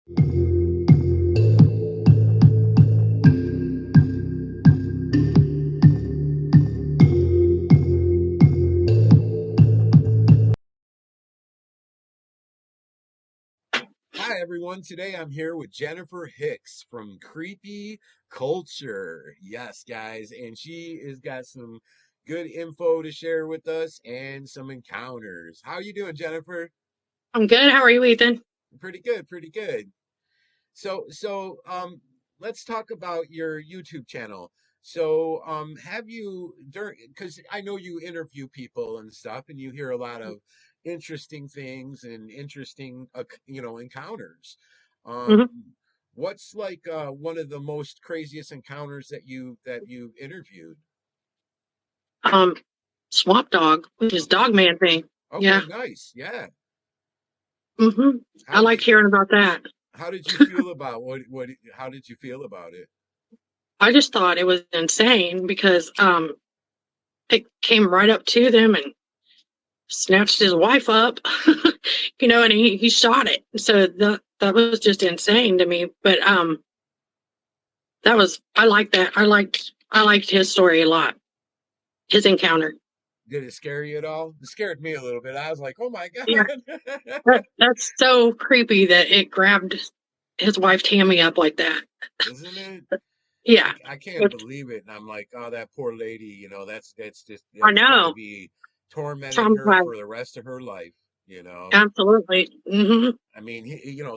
Hi everyone. Today I'm here with Jennifer Hicks from Creepy Culture. Yes, guys, and she has got some good info to share with us and some encounters. How you doing, Jennifer? I'm good. How are you, Ethan? Pretty good, pretty good. So let's talk about your YouTube channel. Have you during because I know you interview people and stuff, and you hear a lot of interesting things and interesting, encounters. Um, hmm what's like one of the most craziest encounters that you've interviewed? Um, Swamp Dog, which is Okay, Dog Man thing. Yeah. okay, nice, yeah. How I did like you hearing about that. how did you feel about what how did you feel about it? I just thought it was insane because it came right up to them and snatched his wife up, and he shot it. So that was just insane to me. But that was I liked that. I liked his story a lot. His encounter. Did it scare you at all? It scared me a little bit. I was like, "Oh my Yeah. God." That's so creepy that it grabbed his wife Tammy up like that. Isn't it? Yeah. I can't It's, believe it. And I'm like, "Oh, that poor lady, I that's got to know. be tormenting her Traumatized. for the rest of her life, you know." Absolutely. I mean,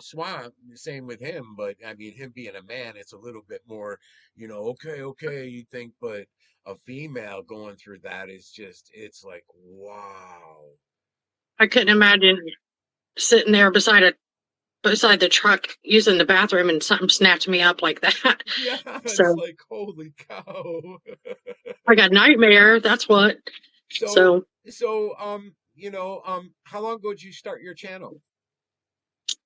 Swamp, same with him, but I mean, him being a man, it's a little bit more, okay, okay, you think, but a female going through that is just, it's like, wow. I couldn't imagine sitting there beside the truck using the bathroom and something snatched me up like that. Yeah, it's So like, holy cow. I got nightmare. That's what. So, So how long ago did you start your channel?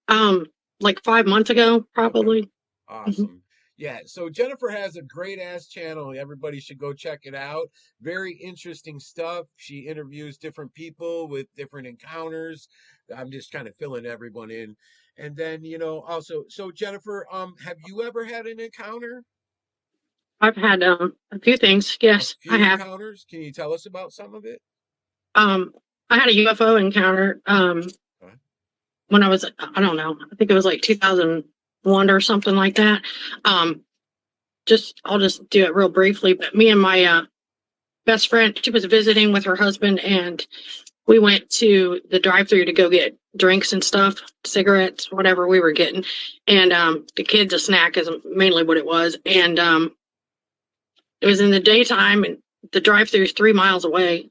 um, like 5 months ago, Okay, probably. hmm awesome. Yeah, so Jennifer has a great ass channel. Everybody should go check it out. Very interesting stuff. She interviews different people with different encounters. I'm just kind of filling everyone in. And then, also, so Jennifer, have you ever had an encounter? I've had a few things. A Yes, I few have. encounters? Can you tell us about some of it? Um, I had a UFO encounter. Okay. When I don't know, I think it was like 2001 or something like that. Um, I'll just do it real briefly. But me and my best friend, she was visiting with her husband, and we went to the drive-through to go get drinks and stuff, cigarettes, whatever we were getting, and the kids a snack is mainly what it was, and it was in the daytime, and the drive-through is 3 miles away.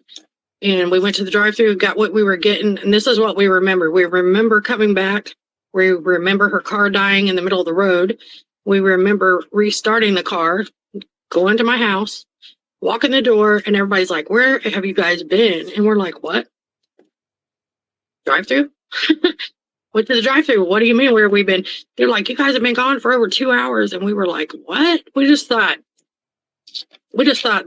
And we went to the drive-through, got what we were getting, and this is what we remember. We remember coming back. We remember her car dying in the middle of the road. We remember restarting the car, going to my house, walking the door, and everybody's like, "Where have you guys been?" And we're like, "What? Drive-through?" Went to the drive-through. What do you mean? Where have we been? They're like, "You guys have been gone for over 2 hours," and we were like, "What?" We just thought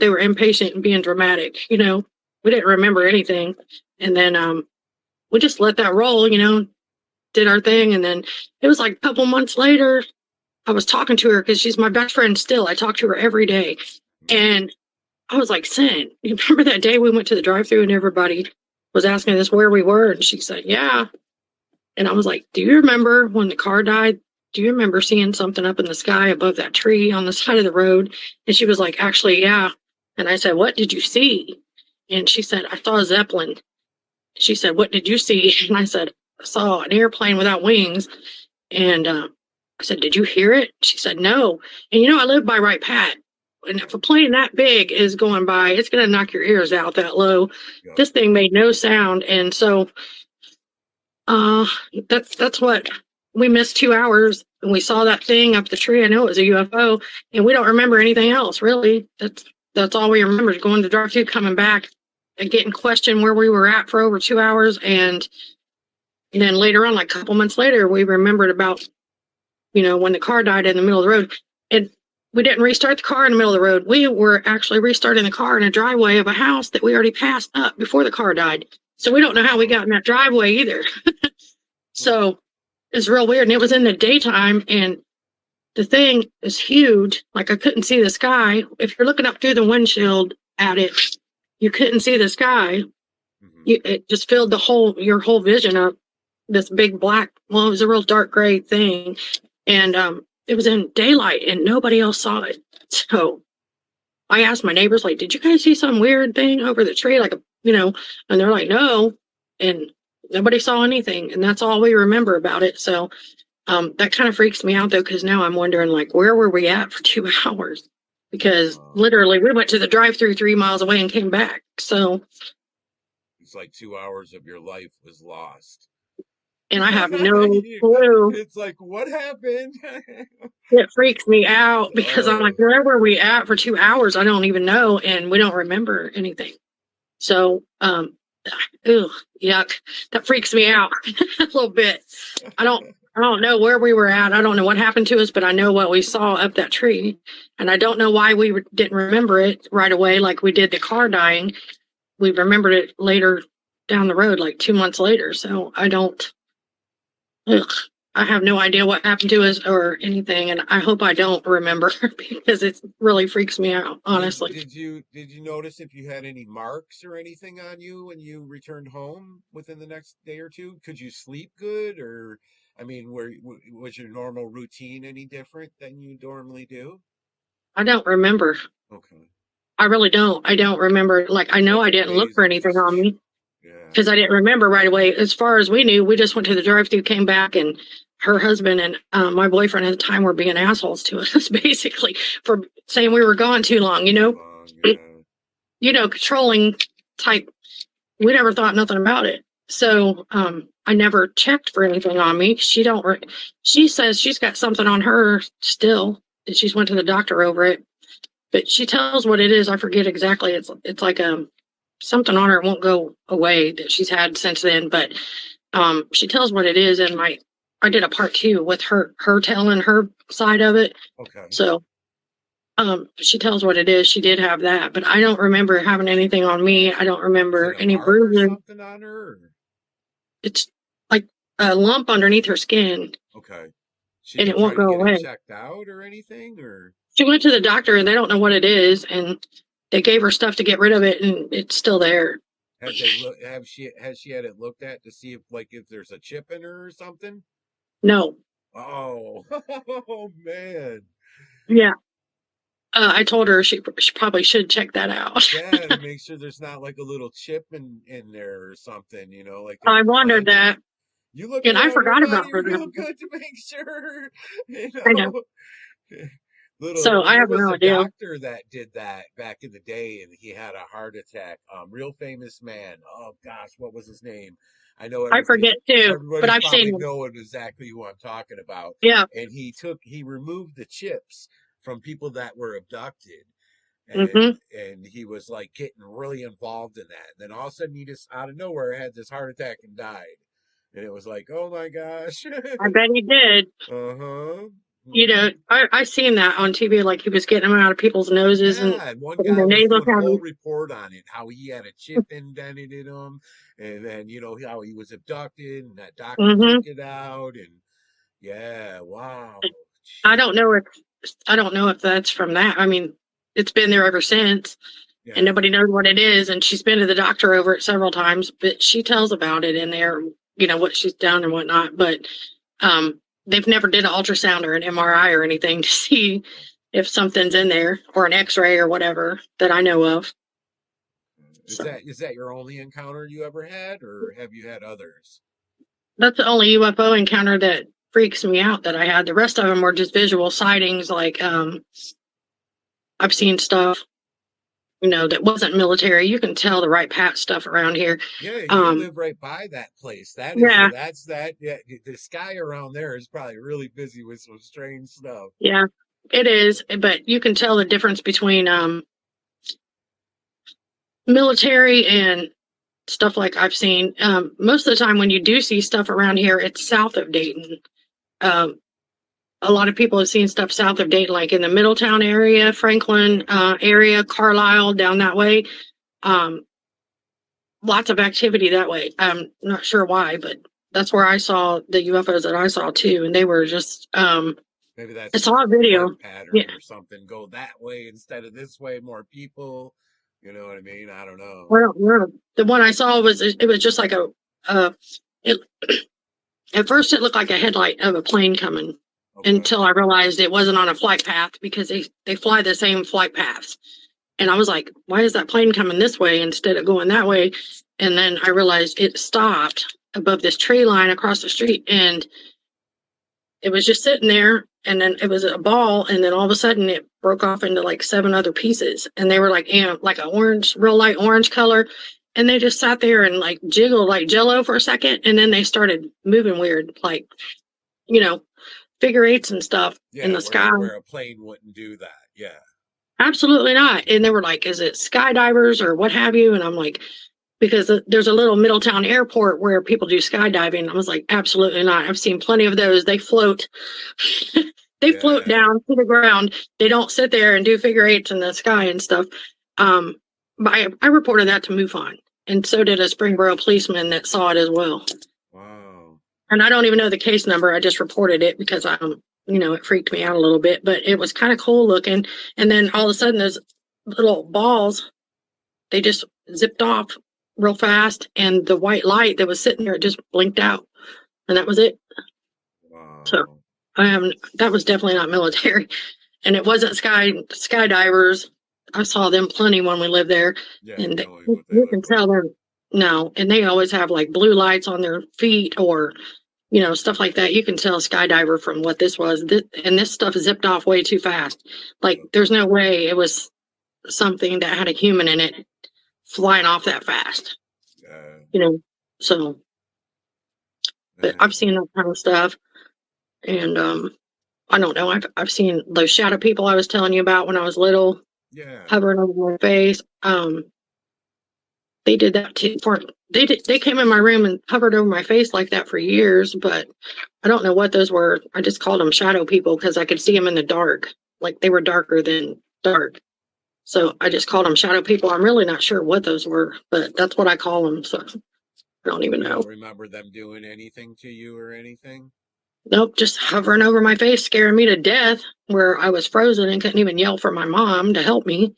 they were impatient and being dramatic. We didn't remember anything, and then we just let that roll. Did our thing, and then it was like a couple months later. I was talking to her because she's my best friend still. I talk to her every day, and I was like, "Sin, you remember that day we went to the drive-through and everybody was asking us where we were?" And she said, "Yeah." And I was like, "Do you remember when the car died? Do you remember seeing something up in the sky above that tree on the side of the road?" And she was like, "Actually, yeah." And I said, "What did you see?" And she said, "I saw a Zeppelin." She said, "What did you see?" And I said, "I saw an airplane without wings." And I said, "Did you hear it?" She said, "No." And I live by Wright Pat. And if a plane that big is going by, it's going to knock your ears out that low. Yeah. This thing made no sound. And so uh, that's what we missed 2 hours. And we saw that thing up the tree. I know it was a UFO. And we don't remember anything else, really. That's all we remember is going to drive through, coming back, and getting questioned where we were at for over 2 hours. And then later on, like a couple months later, we remembered about when the car died in the middle of the road. And we didn't restart the car in the middle of the road. We were actually restarting the car in a driveway of a house that we already passed up before the car died. So we don't know how we got in that driveway either. Hmm. So is real weird. And it was in the daytime, and the thing is huge. Like, I couldn't see the sky. If you're looking up through the windshield at it, you couldn't see the sky. It just filled your whole vision up. This big black, well, it was a real dark gray thing. And it was in daylight, and nobody else saw it. So I asked my neighbors, like, did you guys see some weird thing over the tree? Like, and they're like, no. And nobody saw anything. And that's all we remember about it. So that kind of freaks me out, though, because now I'm wondering, like, where were we at for 2 hours? Because literally we went to the drive-through 3 miles away and came back. So it's like 2 hours of your life was lost. And I have no clue. It's like, what happened? It freaks me out because I'm like, where were we at for 2 hours? I don't even know, and we don't remember anything. So, yuck. That freaks me out a little bit. I don't know where we were at. I don't know what happened to us, but I know what we saw up that tree, and I don't know why we didn't remember it right away, like we did the car dying. We remembered it later down the road, like 2 months later. So I have no idea what happened to us or anything, and I hope I don't remember because it really freaks me out, honestly. Did you notice if you had any marks or anything on you when you returned home within the next day or two? Could you sleep good, or I mean, was your normal routine any different than you normally do? I don't remember. Okay. I really don't. I don't remember. Like, I know I didn't look for anything on me because I didn't remember right away. As far as we knew, we just went to the drive-thru, came back, and her husband and my boyfriend at the time were being assholes to us, basically, for saying we were gone too long, controlling type. We never thought nothing about it. So I never checked for anything on me. She says she's got something on her still, and she's went to the doctor over it. But she tells what it is. I forget exactly. It's like something on her won't go away that she's had since then. But she tells what it is, and I did a part 2 with her telling her side of it. Okay. So she tells what it is. She did have that, but I don't remember having anything on me. I don't remember any bruises. Something on her? Or? It's like a lump underneath her skin. Okay. And it won't go away. Checked out or anything, or? She went to the doctor, and they don't know what it is, and they gave her stuff to get rid of it, and it's still there. Has she had it looked at to see if there's a chip in her or something? No. Oh, oh man. Yeah. I told her she probably should check that out. Yeah, to make sure there's not like a little chip in there or something, like. I wondered that. You look, and I forgot about her. Real good to make sure. I know. So I have no idea. Doctor that did that back in the day, and he had a heart attack. Real famous man. Oh gosh, what was his name? I know. I forget too, but I've seen him. Know exactly who I'm talking about. Yeah. And he removed the chips from people that were abducted, and he was like getting really involved in that. And then all of a sudden, he just out of nowhere had this heart attack and died. And it was like, oh my gosh. I bet he did. I seen that on TV, like he was getting them out of people's noses. Yeah, and one guy was doing a whole report on it, how he had a chip indented in him, and then how he was abducted, and that doctor took it out, and yeah, wow. I don't know if that's from that. I mean, it's been there ever since, and nobody knows what it is. And she's been to the doctor over it several times, but she tells about it in there, what she's done and whatnot. But they've never did an ultrasound or an MRI or anything to see if something's in there, or an X-ray or whatever that I know of. Is that your only encounter you ever had, or have you had others? That's the only UFO encounter that freaks me out that I had. The rest of them were just visual sightings. Like I've seen stuff, that wasn't military. You can tell the right pat stuff around here. Yeah, you live right by that place. That is, that's that. Yeah, the sky around there is probably really busy with some strange stuff. Yeah, it is. But you can tell the difference between military and stuff like I've seen. Most of the time when you do see stuff around here, it's south of Dayton. A lot of people have seen stuff south of Dayton, like in the Middletown area, Franklin area, Carlisle, down that way. Lots of activity that way. I'm not sure why, but that's where I saw the UFOs that I saw too, and they were just Maybe I that's saw just a the video. flight Yeah. pattern or something. Go that way instead of this way, more people. You know what I mean? I don't know. Well, the one I saw was it was just like uh it at first it looked like a headlight of a plane coming Okay. until I realized it wasn't on a flight path because they fly the same flight paths. And I was like, why is that plane coming this way instead of going that way? And then I realized it stopped above this tree line across the street and it was just sitting there. And then it was a ball. And then all of a sudden it broke off into like 7 other pieces. And they were like, like an orange, real light orange color. And they just sat there and like jiggled like jello for a second. And then they started moving weird, like, you know, figure eights and stuff in Yeah, the sky. where a plane wouldn't do that. Yeah. Absolutely not. And they were like, is it skydivers or what have you? And I'm like, because there's a little Middletown airport where people do skydiving. I was like, absolutely not. I've seen plenty of those. They float. They float Yeah. down to the ground. They don't sit there and do figure eights in the sky and stuff. Um, but I reported that to MUFON, and so did a Springboro policeman that saw it as well. Wow. And I don't even know the case number. I just reported it because it freaked me out a little bit. But it was kind of cool looking. And then all of a sudden, those little balls, they just zipped off real fast, and the white light that was sitting there, it just blinked out, and that was it. So Wow. that was definitely not military, and it wasn't skydivers. I saw them plenty when we lived there, Yeah, and knowing what they you can look tell like. they're no, and they always have like blue lights on their feet or stuff like that. You can tell a skydiver from what this was, and this stuff zipped off way too fast. Like Yep. there's no way it was something that had a human in it flying off that fast. Yeah. you know. So, but I've Man. seen that kind of stuff, and I don't know. I've seen those shadow people I was telling you about when I was little, Yeah. hovering over my face. They did that too. They came in my room and hovered over my face like that for years, but I don't know what those were. I just called them shadow people because I could see them in the dark, like they were darker than dark. So I just called them shadow people. I'm really not sure what those were, but that's what I call them. So I don't even You know. don't remember them doing anything to you or anything? Nope, just hovering over my face, scaring me to death, where I was frozen and couldn't even yell for my mom to help me.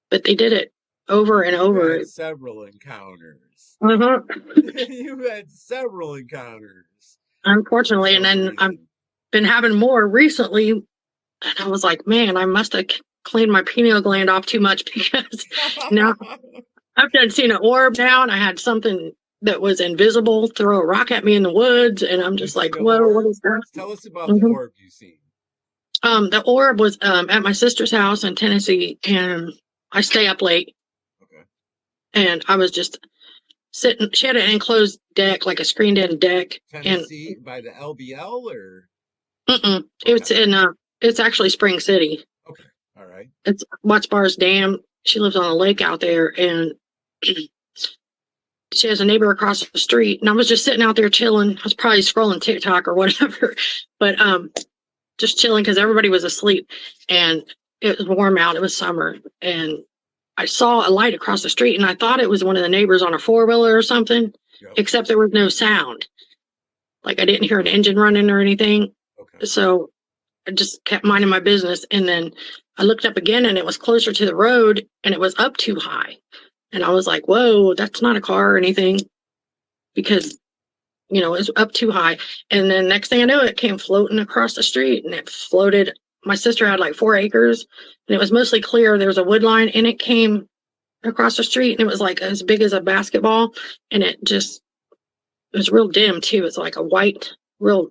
But they did it over So and you've over. had several encounters. Uh-huh. You've had several encounters for Unfortunately, and some then I've reason. been having more recently, and I was like, man, I must have cleaned my pineal gland off too much because now I've done seen an orb now, and I had something that was invisible throw a rock at me in the woods, and I'm You've just seen like, an whoa, what orb? is that? Tell us about the hmm orb you've seen. The orb was at my sister's house in Tennessee, and I stay up late, Okay. and I was just sitting. She had an enclosed deck, like a screened-in deck, and Tennessee by the LBL or? Okay. it's in it's actually Spring City. Okay. All right. It's Watts Bar's Dam. She lives on a lake out there, and she has a neighbor across the street. And I was just sitting out there chilling. I was probably scrolling TikTok or whatever, but just chilling because everybody was asleep, and it was warm out. It was summer, and I saw a light across the street, and I thought it was one of the neighbors on a 4-wheeler or something, Yep. except there was no sound. Like I didn't hear an engine running or anything. Okay. So I just kept minding my business. And then I looked up again, and it was closer to the road, and it was up too high. And I was like, whoa, that's not a car or anything, because, it's up too high. And then next thing I know, it came floating across the street, and it floated. My sister had like 4 acres, and it was mostly clear. There was a wood line, and it came across the street, and it was like as big as a basketball. And it was real dim too. It's like a white, real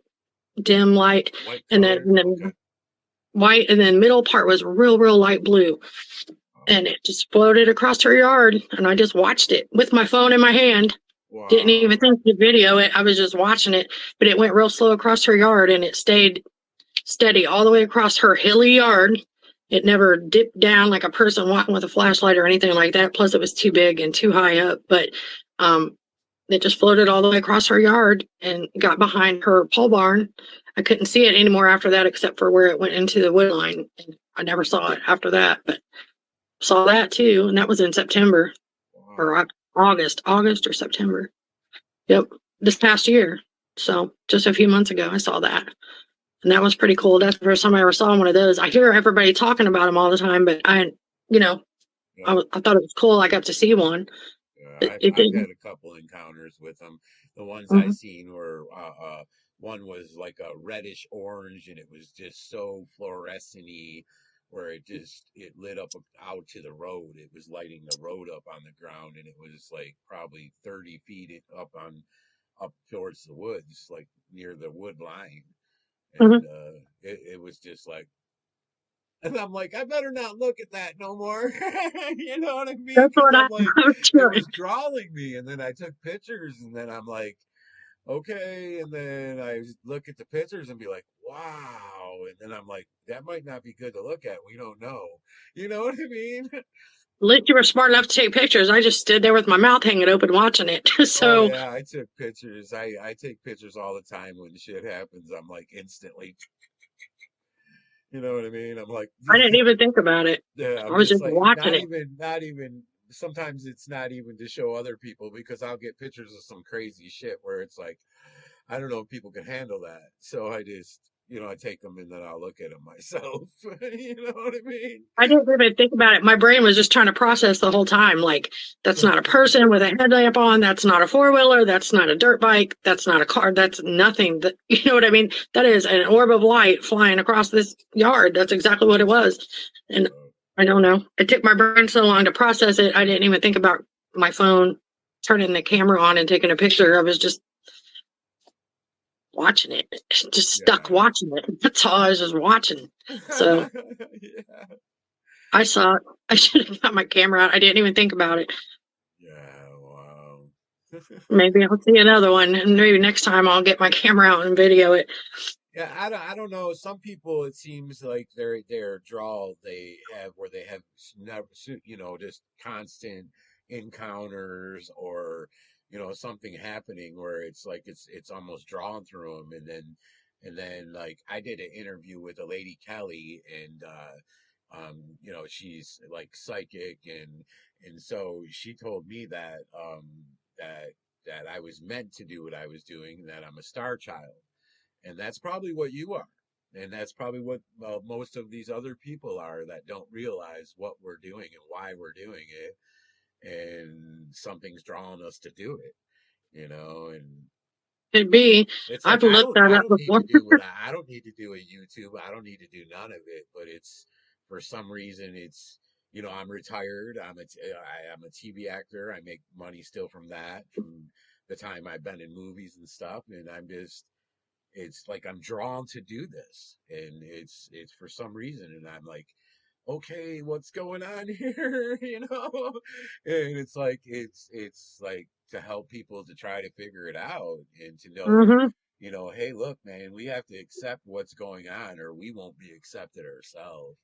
dim light. White And then, color. and then Okay. white, and then middle part was real light blue, and it just floated across her yard, and I just watched it with my phone in my hand. Didn't even Wow. think to video it. I was just watching it, but it went real slow across her yard, and it stayed steady all the way across her hilly yard. It never dipped down like a person walking with a flashlight or anything like that. Plus, it was too big and too high up, but it just floated all the way across her yard and got behind her pole barn. I couldn't see it anymore after that, except for where it went into the wood line. And I never saw it after that, but saw that too. And that was in September Wow. or August or September. Yep. This past year. So just a few months ago, I saw that. And that was pretty cool. That's the first time I ever saw one of those. I hear everybody talking about them all the time, but you know, Yeah. I thought it was cool. I got to see one. It I've had didn't. a couple encounters with them. The ones I Mhm. seen were one was like a reddish orange, and it was just so fluorescent-y, where it lit up out to the road. It was lighting the road up on the ground, and it was like probably 30 feet up towards the woods, like near the wood line, and Mhm. it was just like. And I'm like, I better not look at that no more. You know what I mean? That's Because what I'm like, I'm it doing. was drawing me. And then I took pictures, and then I'm like, okay. And then I look at the pictures and be like, wow. And then I'm like, that might not be good to look at. We don't know. You know what I mean? At least you were smart enough to take pictures. I just stood there with my mouth hanging open watching it. Oh So yeah, I took pictures. I take pictures all the time when shit happens. I'm like instantly, you know what I mean? I'm like, I didn't even think about it. yeah, I I'm was just just like watching it. not even sometimes it's not even to show other people because I'll get pictures of some crazy shit where it's like I don't know if people can handle that. So I just, I take them and then I'll look at them myself. You know what I mean? I didn't even think about it. My brain was just trying to process the whole time. Like, that's not a person with a headlamp on. That's not a four wheeler. That's not a dirt bike. That's not a car. That's nothing. That, you know what I mean? That is an orb of light flying across this yard. That's exactly what it was. And I don't know. It took my brain so long to process it. I didn't even think about my phone turning the camera on and taking a picture. I was just watching it, just stuck Yeah. watching it. That's all I was just watching. So Yeah. I saw it. I should have got my camera out. I didn't even think about it. Yeah. Wow. Maybe I'll see another one, and maybe next time I'll get my camera out and video it. Yeah, I don't know. Some people, it seems like their draw they have where they have never, just constant encounters or something happening where it's like it's almost drawn through them, and then like I did an interview with a lady Kelly, and she's like psychic, and so she told me that that I was meant to do what I was doing, that I'm a star child, and that's probably what you are. And that's probably what most of these other people are that don't realize what we're doing and why we're doing it. And something's drawing us to do it, and Could be. it's I've like looked that I up don't need before. to do what I don't need to do a YouTube. I don't need to do none of it. But it's for some reason it's I'm retired. I'm a TV actor. I make money still from that from the time I've been in movies and stuff. And it's like I'm drawn to do this, and it's for some reason, and I'm like, okay, what's going on here? And it's like to help people to try to figure it out and to know, Hmm. hey, look, man, we have to accept what's going on, or we won't be accepted ourselves.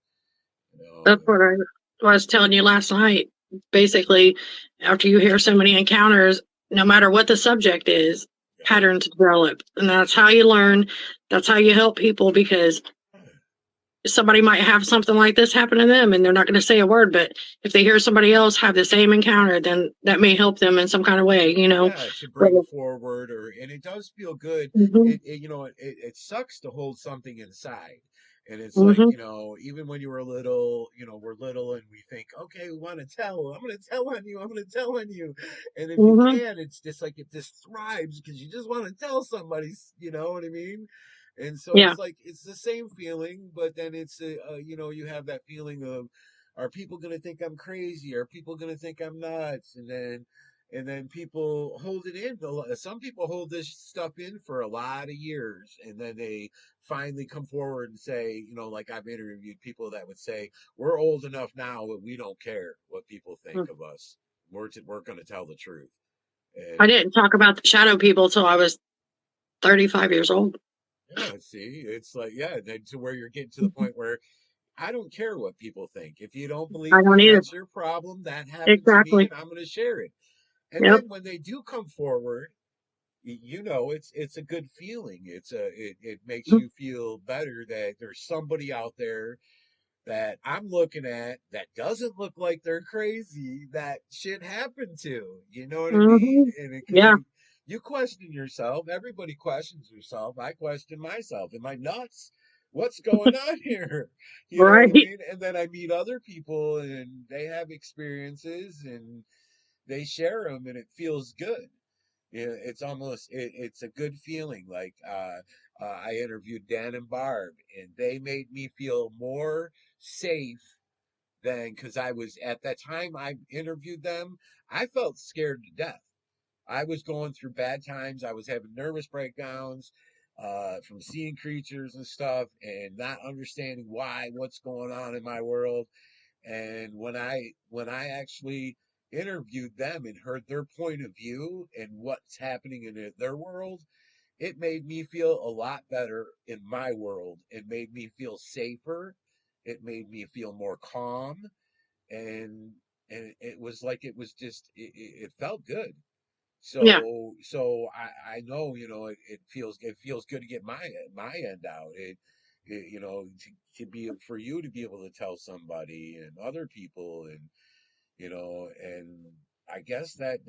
you know That's what I was telling you last night. Basically, after you hear so many encounters, no matter what the subject is, patterns develop. And that's how you learn. That's how you help people because yeah. somebody might have something like this happen to them and they're not going to say a word. But if they hear somebody else have the same encounter, then that may help them in some kind of way, you know? Yeah, to But, bring forward, and it does feel good. hmm It sucks to hold something inside, and it's like, hmm even when you were little, we're little and we think, okay, we want to tell, I'm going to tell on you, I'm going to tell on you, and if you hmm can, it's just like it just thrives because you just want to tell somebody, you know what I mean? And so yeah. it's like it's the same feeling, but then it's you have that feeling of, are people going to think I'm crazy? Are people going to think I'm nuts? And then people hold it in. Some people hold this stuff in for a lot of years, and then they finally come forward and say, like I've interviewed people that would say, "We're old enough now that we don't care what people think of us. We're going to tell the truth." I And didn't talk about the shadow people till I was 35 years old. yeah, see, it's like then to where you're getting to the point where I don't care what people think. If you don't I believe don't me, either. that's your problem. That happened to me, Exactly. and I'm going to share it. And Yep. then when they do come forward, it's a good feeling. It makes you feel better that there's somebody out there that I'm looking at that doesn't look like they're crazy, that shit happened to. You know what I mean? Hmm. And it could Yeah. be You question yourself. Everybody questions yourself. I question myself. Am I nuts? What's going on here? You know what I Right. mean? And then I meet other people and they have experiences and they share them and it feels good. It's almost it's a good feeling. Like I interviewed Dan and Barb, and they made me feel more safe than because I was at that time I interviewed them. I felt scared to death. I was going through bad times. I was having nervous breakdowns from seeing creatures and stuff, and not understanding why, what's going on in my world. And when I actually interviewed them and heard their point of view and what's happening in their world, it made me feel a lot better in my world. It made me feel safer. It made me feel more calm, and it was like it was just it felt good. Yeah. So I know, it feels good to get my end out. To be for you to be able to tell somebody and other people, and I guess that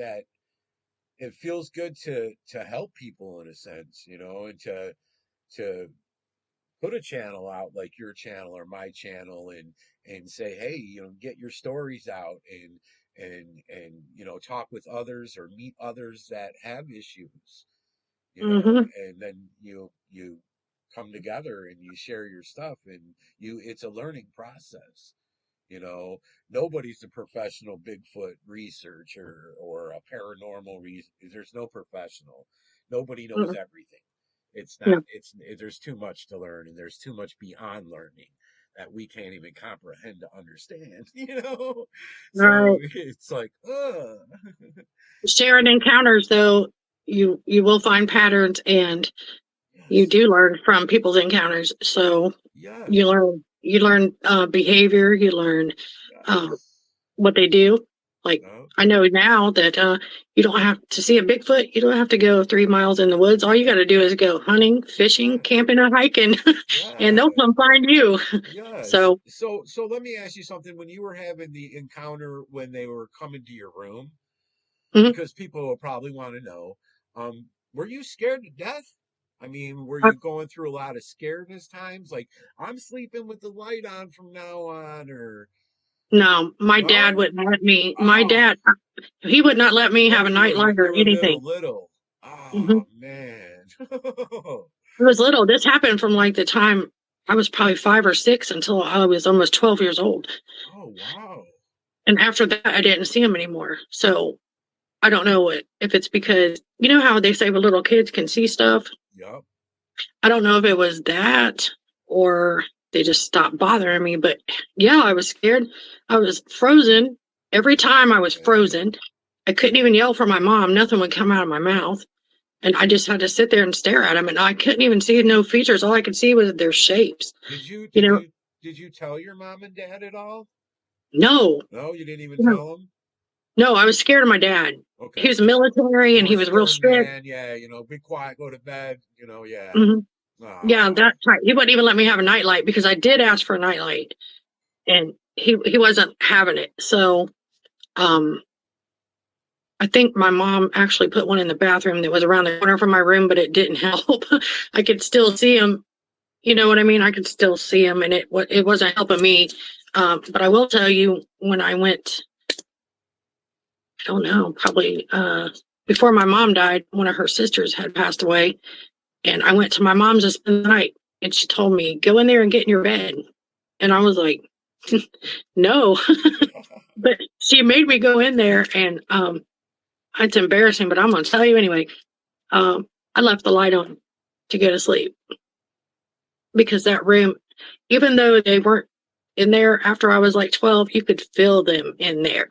it feels good to help people in a sense, and to put a channel out like your channel or my channel, and say, hey, get your stories out, and talk with others or meet others that have issues, Hmm. and then you come together and you share your stuff, and it's a learning process. you know Nobody's a professional Bigfoot researcher or a paranormal there's no professional. Nobody knows Hmm. everything. It's not Yeah. there's too much to learn, and there's too much beyond learning that we can't even comprehend to understand. So Right. it's like, Sharing encounters, though, you will find patterns, and you yes, do learn from people's encounters. So yes, you learn behavior, you learn uh, yes. what they do. Like, No, I know now that you don't have to see a Bigfoot. You don't have to go 3 miles in the woods. All you got to do is go hunting, fishing, yeah, camping, or hiking, and yeah. they'll come find you. Yes. So, So let me ask you something. When you were having the encounter when they were coming to your room, mhm. because people will probably want to know, were you scared to death? I mean, were Uh, you going through a lot of scaredness times? Like, I'm sleeping with the light on from now on, or no, my dad no? wouldn't let me. My Oh, dad, he would not let me oh, have a nightlight you or were anything. little. Hmm. Oh man. I was little. This happened from like the time I was probably 5 or 6 until I was almost 12 years old. Oh wow. And after that, I didn't see him anymore. So I don't know if it's because, you know how they say little kids can see stuff? Yep. I don't know if it was that or they just stopped bothering me. But yeah, I was scared. I was frozen. Every time I was Man. frozen, I couldn't even yell for my mom. Nothing would come out of my mouth. And I just had to sit there and stare at them. And I couldn't even see no features. All I could see was their shapes. Did you You did know, you did you tell your mom and dad at all? no, No, you didn't even no, tell them? no, I was scared of my dad. He Okay. was military and More he was real stern strict. man, yeah, be quiet, go to bed, yeah. Hmm. Yeah, Ah, that type. He wouldn't even let me have a nightlight because I did ask for a nightlight and he wasn't having it. So um I think my mom actually put one in the bathroom that was around the corner from my room, but it didn't help. I could still see him. You know what I mean? I could still see him, and it wasn't helping me. But I will tell you, when I went, I don't know, probably before my mom died, one of her sisters had passed away, and I went to my mom's to spend the night, and she told me, "Go in there and get in your bed," and I was like, "No," but she made me go in there, and it's embarrassing, but I'm gonna tell you anyway. I left the light on to go to sleep because that room, even though they weren't in there after I was like 12, you could feel them in there.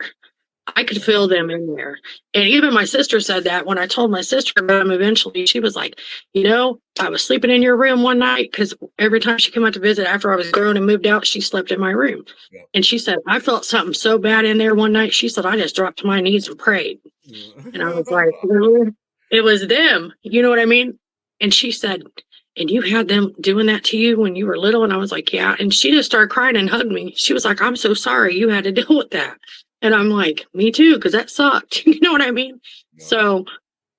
I could yeah. feel them in there. And even my sister said that when I told my sister about them eventually, she was like, I was sleeping in your room one night because every time she came out to visit after I was grown and moved out, she slept in my room. Yep. And she said, I felt something so bad in there one night. She said, I just dropped to my knees and prayed. And I was like, really? It was them. You know what I mean? And she said, and you had them doing that to you when you were little? And I was like, yeah. And she just started crying and hugged me. She was like, I'm so sorry you had to deal with that. And I'm like, me too, because that sucked. You know what I mean? Yep. So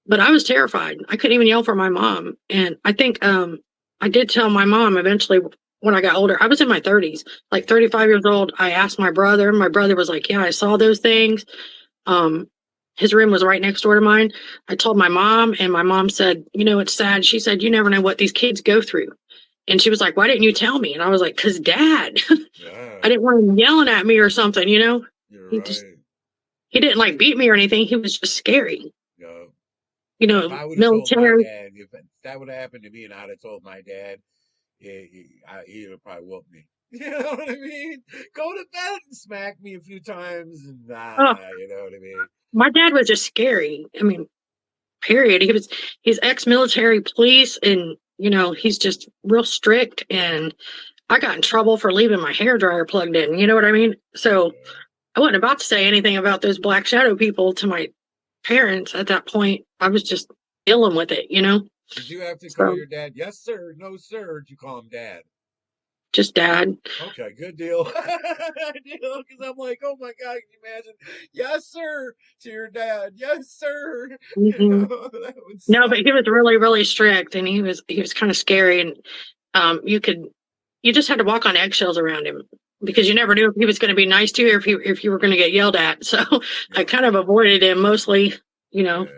But I was terrified. I couldn't even yell for my mom. And I think I did tell my mom eventually when I got older. I was in my 30s, like 35 years old. I asked my brother. My brother was like, "Yeah, I saw those things." Um, his room was right next door to mine. I told my mom, and my mom said, "You know, it's sad." She said, "You never know what these kids go through." And she was like, "Why didn't you tell me?" And I was like, "'Cause Dad." Yeah, I didn't want him yelling at me or something, you know? you're He just right. he didn't like beat me or anything. He was just scary. Yeah. You If know, I would have told my military. dad, if that would have happened to me, and I'd have told my dad, he would probably whoop me. You know what I mean? Go to bed and smack me a few times, and Oh, you know what I mean? my dad was just scary. I mean, period. He's ex-military police, and you know, he's just real strict. And I got in trouble for leaving my hair dryer plugged in. You know what I mean? So Yeah. I wasn't about to say anything about those black shadow people to my parents at that point. I was just dealing with it, you know? Did you have to call So your dad? Yes, sir. No, sir. Or did you call him dad? just dad. Okay, good deal. Because I'm like, oh my God, can you imagine? Yes, sir, to your dad. Yes, sir. You Hmm. know, that would No, but suck. he was really, really strict, and he was kind of scary, and you just had to walk on eggshells around him because you Yeah, never knew if he was going to be nice to you or if you were going to get yelled at. So I yeah, kind of avoided him mostly. You know, yeah.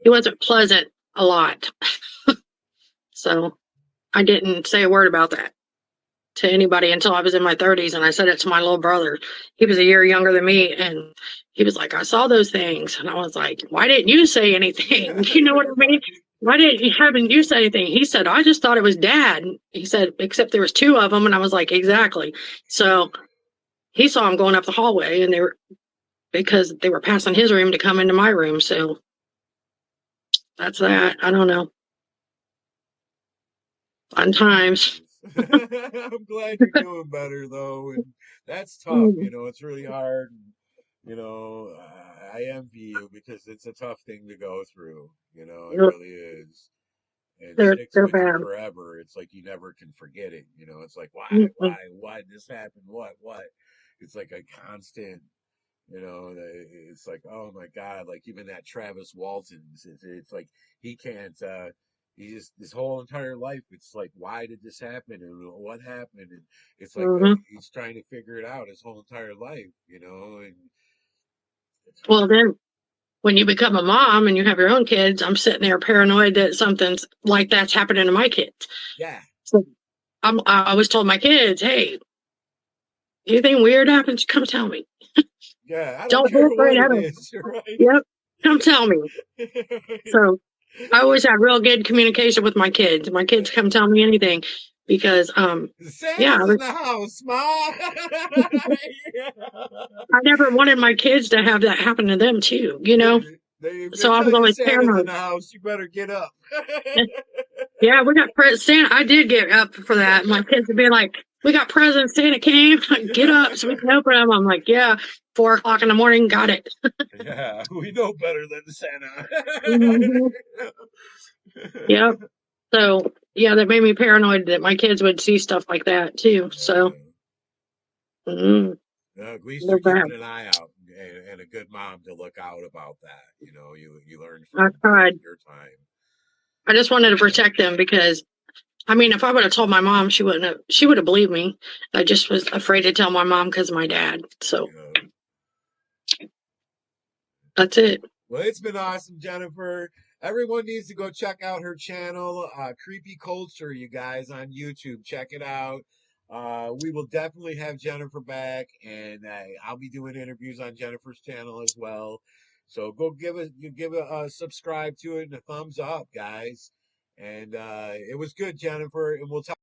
he wasn't pleasant a lot, so I didn't say a word about that to anybody until I was in my 30s, and I said it to my little brother. He was a year younger than me, and he was like, "I saw those things," and I was like, "Why didn't you say anything?" You know what I mean? Right. Why didn't you haven't you say anything? He said, "I just thought it was Dad." He said, "Except there was two of them," and I was like, "Exactly." So he saw him going up the hallway, and they were because they were passing his room to come into my room. So that's that. I don't know. Fun times. I'm glad you're doing better though, and that's tough. Mm, It's really hard. And, I envy you because it's a tough thing to go through. It they're really is. It sticks they're with you bad. forever. It's like you never can forget it. It's like Mm-mm. why did this happen? What? It's like a constant. It's like oh my god, like even that Travis Walton. It's like he can't. He just his whole entire life. It's like why did this happen and what happened? And it's like Hmm. he's trying to figure it out his whole entire life. And it's Well, hard. then when you become a mom and you have your own kids, I'm sitting there paranoid that something's like that's happening to my kids. Yeah, So I always told my kids, hey, anything weird happens, come tell me. yeah. I don't Don't care be afraid what it of it. is. Right. Yep, come tell me. So I always have real good communication with my kids. My kids come tell me anything because, yeah, Santa's in the house, Ma. Yeah. I never wanted my kids to have that happen to them too, you Yeah, know? if they So I was tell you always Santa's in paranoid. the house, you better get up. Yeah, we got Santa. I did get up for that. My kids would be like, "We got presents. Santa came. Get up so we can open them." I'm like, "Yeah, 4 o'clock in the morning. Got it." Yeah, we know better than Santa. Hmm. Yep. So yeah, that made me paranoid that my kids would see stuff like that too. So mm, At least they're you're bad. keeping an eye out and a good mom to look out about that. You learn I from tried. your time. I just wanted to protect them because I mean, if I would have told my mom, she wouldn't have. She would have believed me. I just was afraid to tell my mom because of my dad. So You that's it. Well, it's been awesome, Jennifer. Everyone needs to go check out her channel, Creepy Culture, you guys, on YouTube. Check it out. We will definitely have Jennifer back, and I'll be doing interviews on Jennifer's channel as well. So go give a subscribe to it and a thumbs up, guys. And it was good, Jennifer, and we'll talk.